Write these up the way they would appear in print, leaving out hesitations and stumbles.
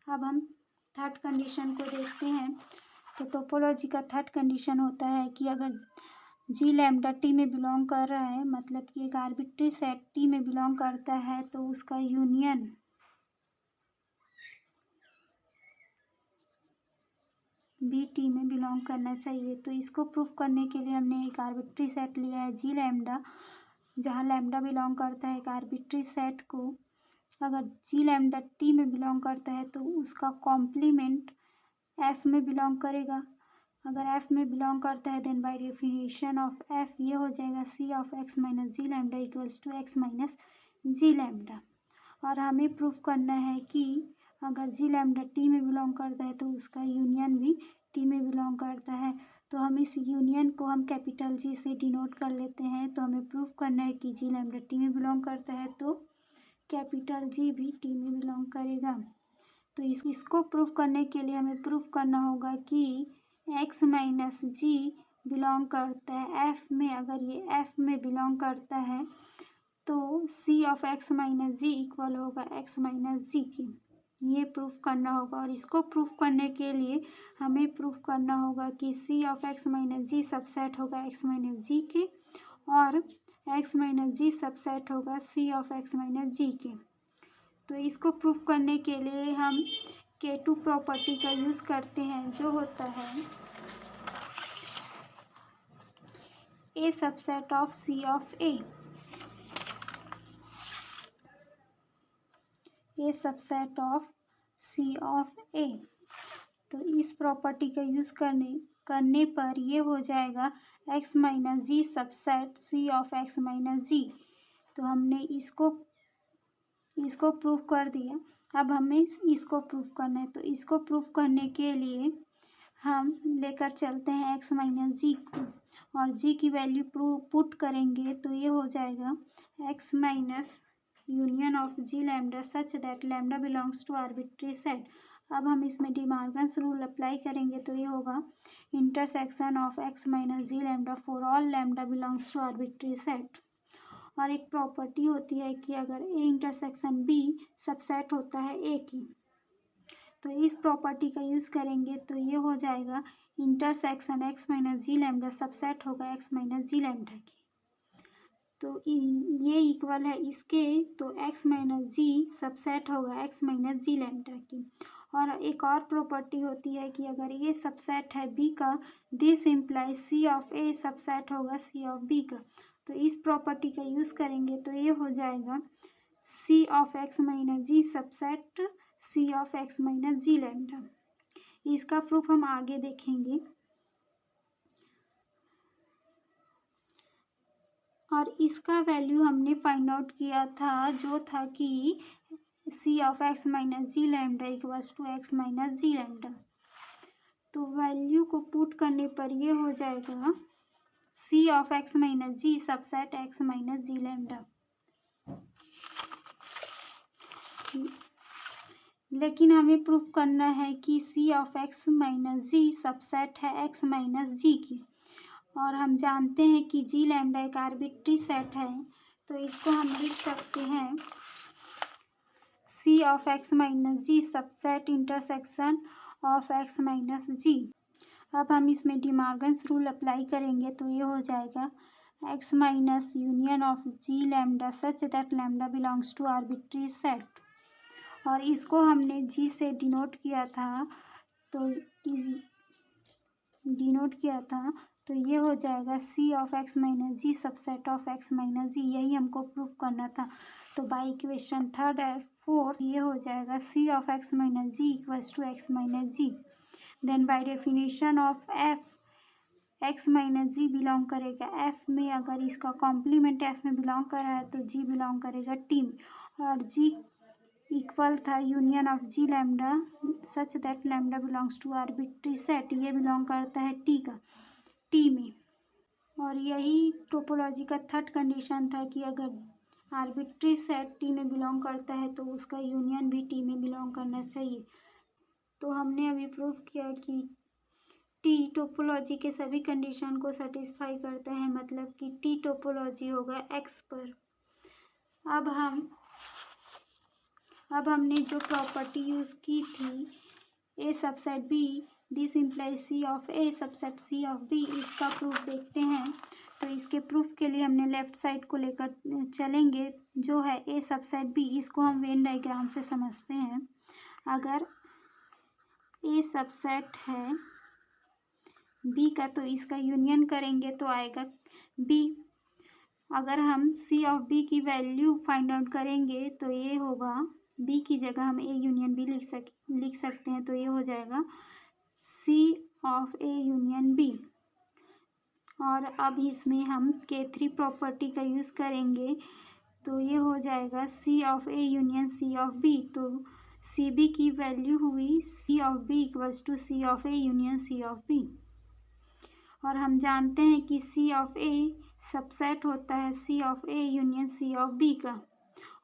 अब हम third condition को देखते हैं। तो टोपोलॉजी का थर्ड कंडीशन होता है कि अगर जी लैम्डा टी में बिलोंग कर रहा है, मतलब कि एक आर्बिट्री सेट टी में बिलोंग करता है, तो उसका यूनियन बी टी में बिलोंग करना चाहिए। तो इसको प्रूफ करने के लिए हमने एक आर्बिट्री सेट लिया है जी लैम्डा, जहाँ लैम्डा बिलोंग करता है एक आर्बिट्री सेट को। अगर जी लैम्डा टी में बिलोंग करता है तो उसका कॉम्प्लीमेंट एफ में बिलोंग करेगा। अगर एफ में बिलोंग करता है then by definition of F ये हो जाएगा C of x minus G lambda equals to X minus G lambda. और हमें प्रूफ करना है कि अगर जी लैम्डा टी में बिलोंग करता है तो उसका यूनियन भी टी में बिलोंग करता है। तो हम इस यूनियन को हम कैपिटल जी से डिनोट कर लेते हैं। तो हमें प्रूफ करना है कि जी लैम्डा टी में बिलोंग करता है तो कैपिटल जी भी टी में बिलोंग करेगा। तो इसको प्रूफ करने के लिए हमें प्रूफ करना होगा कि एक्स माइनस जी बिलोंग करता है एफ में। अगर ये एफ में बिलोंग करता है तो C of x minus G equal होगा एक्स माइनस जी की। ये प्रूफ करना होगा। और इसको प्रूफ करने के लिए हमें प्रूफ करना होगा कि C of x minus G subset होगा एक्स माइनस जी के, और एक्स माइनस जी सबसेट होगा C of x minus G के। तो इसको प्रूफ करने के लिए हम K2 प्रॉपर्टी का यूज़ करते हैं, जो होता है A subset of C of A subset of C of A. तो इस प्रॉपर्टी का यूज़ करने पर ये हो जाएगा x minus G subset C of x minus G. तो हमने इसको प्रूफ कर दिया। अब हमें इसको प्रूफ करना है। तो इसको प्रूफ करने के लिए हम लेकर चलते हैं एक्स माइनस जी को, और जी की वैल्यू पुट करेंगे तो ये हो जाएगा x minus union of G lambda such that lambda belongs to arbitrary set. अब हम इसमें डी मॉर्गन्स रूल अप्लाई करेंगे तो ये होगा intersection of x minus G lambda for all lambda belongs to arbitrary set. और एक प्रॉपर्टी होती है कि अगर ए इंटरसेक्शन बी सबसेट होता है ए की, तो इस प्रॉपर्टी का यूज़ करेंगे तो ये हो जाएगा intersection x minus G lambda subset होगा एक्स माइनस जी लैम्डा की। तो ये इक्वल है इसके, तो एक्स माइनस जी सबसेट होगा एक्स माइनस जी लैम्डा की। और एक और प्रॉपर्टी होती है कि अगर ये सबसेट है बी का, this imply C of A subset होगा सी ऑफ बी का। तो इस प्रॉपर्टी का यूज़ करेंगे तो ये हो जाएगा C of x minus G subset C of x minus G lambda. इसका प्रूफ हम आगे देखेंगे। और इसका वैल्यू हमने फाइंड आउट किया था, जो था कि C of x minus G lambda equals to X minus G lambda. तो वैल्यू को पुट करने पर ये हो जाएगा C of x minus G subset X minus G lambda. लेकिन हमें प्रूफ करना है कि C of x minus G subset है एक्स माइनस जी की। और हम जानते हैं कि जी लैम्डा एक आर्बिट्री सेट है, तो इसको हम लिख सकते हैं सी of x minus G subset intersection of x minus G. अब हम इसमें डी मॉर्गन्स रूल अप्लाई करेंगे तो ये हो जाएगा x minus union of G lambda such that lambda belongs to arbitrary set. और इसको हमने जी से डिनोट किया था, तो तो ये हो जाएगा C of x minus G subset of x minus G. यही हमको प्रूफ करना था। तो बाई इक्वेशन थर्ड और फोर्थ ये हो जाएगा C of x minus G equals to X minus G. Then by definition of F X minus G belong करेगा एफ में। अगर इसका कॉम्प्लीमेंट एफ में बिलोंग कर रहा है तो जी बिलोंग करेगा टी में। और जी इक्वल था union of G lambda such that lambda belongs to arbitrary set. ये बिलोंग करता है टी में। और यही टोपोलॉजी का थर्ड कंडीशन था कि अगर आर्बिट्री सेट टी में बिलोंग करता है तो उसका यूनियन भी टी में बिलोंग करना चाहिए। तो हमने अभी प्रूफ किया कि टी टोपोलॉजी के सभी कंडीशन को सेटिस्फाई करते हैं, मतलब कि टी टोपोलॉजी होगा एक्स पर। अब हम अब हमने जो प्रॉपर्टी यूज़ की थी A subset B this implies C of A subset C of B, इसका प्रूफ देखते हैं। तो इसके प्रूफ के लिए हमने लेफ्ट साइड को लेकर चलेंगे, जो है ए सबसेट बी। इसको हम वेन डायग्राम से समझते हैं। अगर ए सबसेट है बी का तो इसका यूनियन करेंगे तो आएगा बी। अगर हम सी ऑफ बी की वैल्यू फाइंड आउट करेंगे तो ये होगा, बी की जगह हम ए यूनियन बी लिख सकते हैं, तो ये हो जाएगा C of A union B. और अब इसमें हम K3 प्रॉपर्टी का यूज़ करेंगे तो ये हो जाएगा C of A union C of B. तो सी बी की वैल्यू हुई C of B equals to C of A union C of B. और हम जानते हैं कि सी ऑफ ए सबसेट होता है C of A union C of B का।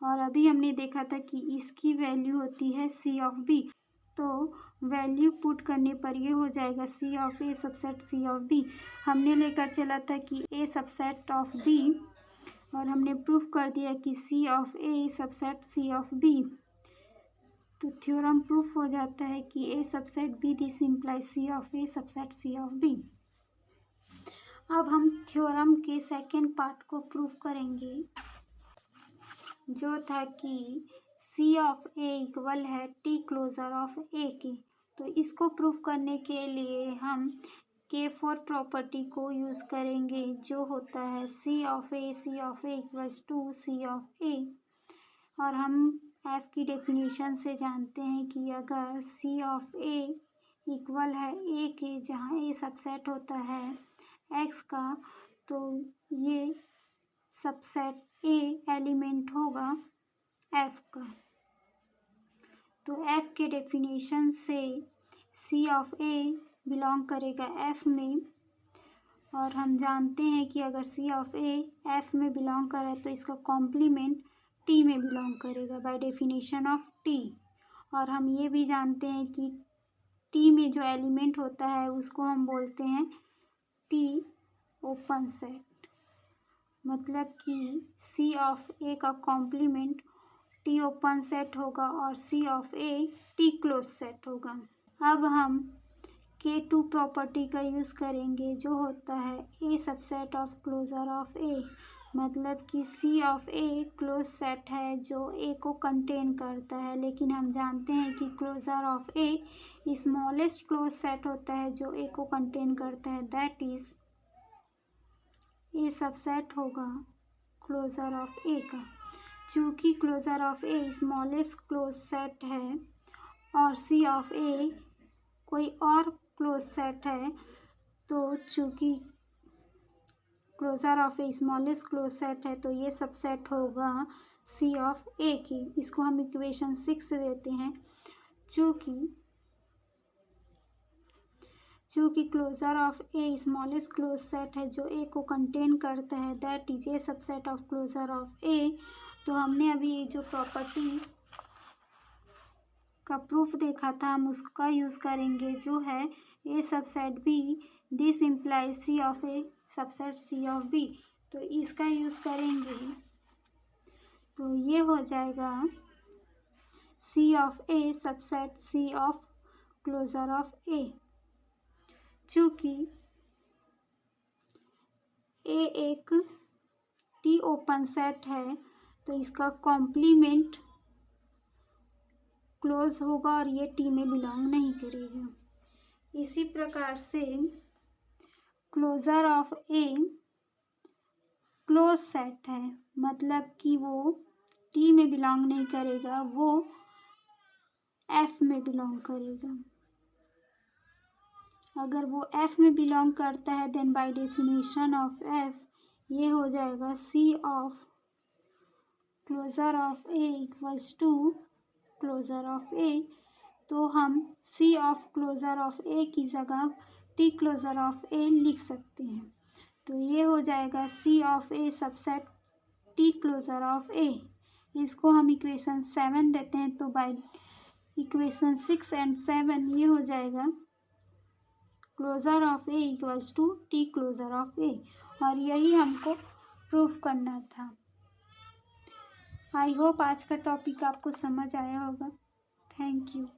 और अभी हमने देखा था कि इसकी वैल्यू होती है सी ऑफ बी। तो वैल्यू पुट करने पर ये हो जाएगा C of A subset C of B. हमने लेकर चला था कि ए सबसेट ऑफ बी, और हमने प्रूफ कर दिया कि C of A subset C of B. तो थ्योरम प्रूफ हो जाता है कि A subset B this implies C of A subset C of B. अब हम थ्योरम के सेकेंड पार्ट को प्रूफ करेंगे, जो था कि सी ऑफ ए इक्वल है टी क्लोजर ऑफ ए के। तो इसको प्रूफ करने के लिए हम K4 प्रॉपर्टी को यूज़ करेंगे, जो होता है C of A equals to C of A. और हम एफ की डेफिनेशन से जानते हैं कि अगर सी ऑफ ए इक्वल है ए के, जहाँ ए सबसेट होता है एक्स का, तो ये सबसेट ए एलिमेंट होगा एफ का। तो एफ के डेफिनेशन से सी ऑफ ए बिलोंग करेगा एफ में। और हम जानते हैं कि अगर सी ऑफ ए एफ में बिलोंग करे तो इसका कॉम्प्लीमेंट टी में बिलोंग करेगा बाय डेफिनेशन ऑफ टी। और हम ये भी जानते हैं कि टी में जो एलिमेंट होता है उसको हम बोलते हैं टी ओपन सेट। मतलब कि सी ऑफ ए का कॉम्प्लीमेंट टी ओपन सेट होगा और C of A T close set होगा। अब हम K2 प्रॉपर्टी का यूज़ करेंगे, जो होता है A subset of closure of ए। मतलब कि C of A close set है जो ए को कंटेन करता है, लेकिन हम जानते हैं कि closure of A smallest close set होता है जो ए को कंटेन करता है, दैट इज ए सबसेट होगा क्लोजर ऑफ ए का। चूँकि closure of A smallest close set है और सी ऑफ ए कोई और क्लोज सेट है, तो चूँकि closure of A smallest close set है तो ये सबसेट होगा सी ऑफ ए की। इसको हम इक्वेशन 6 देते हैं। चूँकि closure of A smallest close set है जो ए को कंटेन करता है, that is A subset of closure of A. तो हमने अभी जो प्रॉपर्टी का प्रूफ देखा था हम उसका यूज़ करेंगे, जो है A subset B this implies C of A subset C of B. तो इसका यूज़ करेंगे तो ये हो जाएगा C of A subset C of closure of A. चूँकि ए एक टी ओपन सेट है तो इसका कॉम्प्लीमेंट क्लोज होगा और ये टी में बिलोंग नहीं करेगा। इसी प्रकार से closure of A close set है, मतलब कि वो टी में बिलोंग नहीं करेगा, वो एफ में बिलोंग करेगा। अगर वो एफ में बिलोंग करता है then by definition of F ये हो जाएगा C of closure of A equals to closure of A. तो हम C of closure of A की जगह टी क्लोजर ऑफ ए लिख सकते हैं। तो ये हो जाएगा C of A subset T closure of A. इसको हम इक्वेशन 7 देते हैं, तो बाय इक्वेशन 6 एंड 7 ये हो जाएगा closure of A equals to T closure of A. और यही हमको प्रूफ करना था। आई होप आज का टॉपिक आपको समझ आया होगा। Thank you.